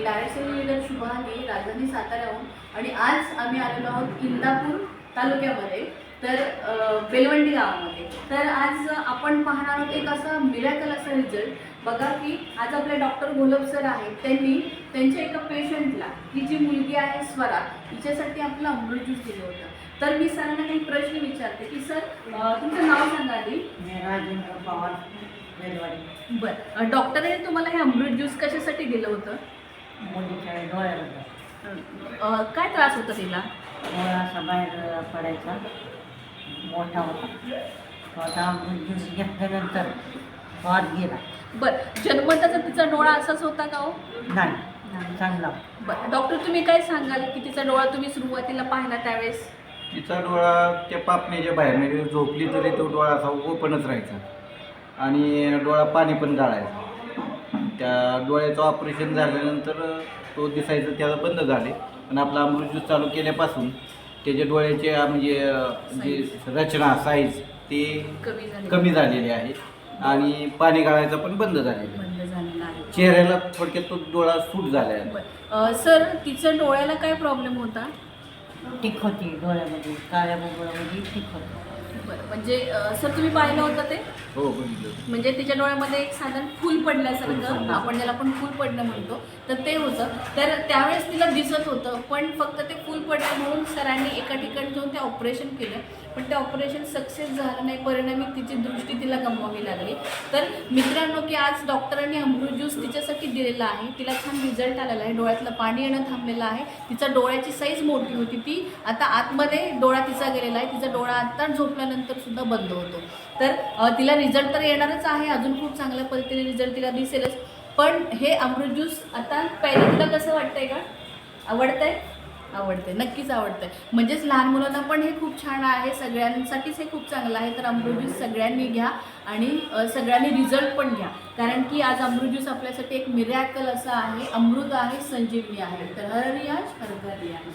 Direct sale leader Shubhangi, राजधानी साताऱ्याहून. आणि आज आम्ही आलेलो आहोत इंदापूर तालुक्यामध्ये, तर बेलवंडी गावामध्ये. तर आज आपण पाहणार आहोत एक असा मिरॅकल असा रिझल्ट. बघा की आज आपले डॉक्टर घोलप सर आहेत, त्यांनी त्यांच्या एका पेशंटला, ही जी मुलगी आहे स्वरा, हिच्यासाठी आपलं अमृत ज्यूस दिलं होतं. तर मी सरांना काही प्रश्न विचारते की सर तुमचं नाव सांगा आधी. राजेंद्र पवार बेलवाडी. बरं, डॉक्टरांनी तुम्हाला हे अमृत ज्यूस कशासाठी दिलं होतं? मुलीच्या डोळ्याला काय त्रास होता तिला? डोळा असा बाहेर पडायचा, मोठा होता. तो आता अमृत ज्यूस घेतल्यानंतर तो आत गेला. बरं, जन्मताचा तिचा डोळा असाच होता का हो? नाही, चांगला. बरं, डॉक्टर तुम्ही काय सांगाल की तिचा डोळा तुम्ही सुरुवातीला पाहिला त्यावेळेस? तिचा डोळा त्या पापणीच्या बाहेर म्हणजे झोपली तरी तो डोळा असा ओपनच राहायचा आणि डोळा पाणी पण गाळायचा. त्या डोळ्याचं ऑपरेशन झाल्यानंतर तो दिसायचं त्याला बंद झाले. पण आपला अमृत ज्यूस चालू केल्यापासून त्याच्या डोळ्याचे म्हणजे जी रचना साईज ते कमी झालेली आहे आणि पाणी गाळायचं पण बंद झालेलं आहे. चेहऱ्याला थोडक्यात तो डोळा सूट झाला आहे. सर तिच्या डोळ्याला काय प्रॉब्लेम होता? टिक होती डोळ्यामध्ये, काळ्या बोबळामध्ये टिक होती. बरं, म्हणजे सर तुम्ही पाहिलं होतं ते? हो, बघितलं. म्हणजे तिच्या डोळ्यामध्ये एक साधारण फूल पडल्यासारखं, आपण ज्याला पण फूल पडणं म्हणतो, तर ते होतं. तर त्यावेळेस तिला दिसत होतं, पण फक्त ते फूल पडलं म्हणून सरांनी एका ठिकाणी जाऊन ते ऑपरेशन केलं. पण ते ऑपरेशन सक्सेस झालं नाही, परिणामी तिची दृष्टी तिला गमवावी लागली. तर मित्रांनो, की आज डॉक्टरांनी अमृत ज्यूस तिच्यासाठी दिलेला आहे. तिला छान रिझल्ट आलेला आहे, डोळ्यातलं पाणी येणं थांबलेलं आहे. तिचा डोळ्याची साईज मोठी होती, ती आता आतमध्ये डोळा तिचा गेलेला आहे. तिचा डोळा आता झोपल्यानंतर सुद्धा बंद होतो. तर तिला रिझल्ट तर येणारच आहे, अजून खूप चांगल्या पद्धतीने रिझल्ट तिला दिसेलच. पण हे अमृत ज्यूस आता पहिले तिला कसं वाटतंय का? आवडतंय? आवडते, नक्कीच आवडतं. म्हणजेच लहान मुलांना पण हे खूप छान आहे, सगळ्यांसाठीच हे खूप चांगलं आहे. तर अमृत ज्यूस सगळ्यांनी घ्या आणि सगळ्यांनी रिझल्ट पण घ्या, कारण की आज अमृत ज्यूस आपल्यासाठी एक मिरॅकल असं आहे, अमृत आहे, संजीवनी आहे. तर हर रियाज हर घर रियाज.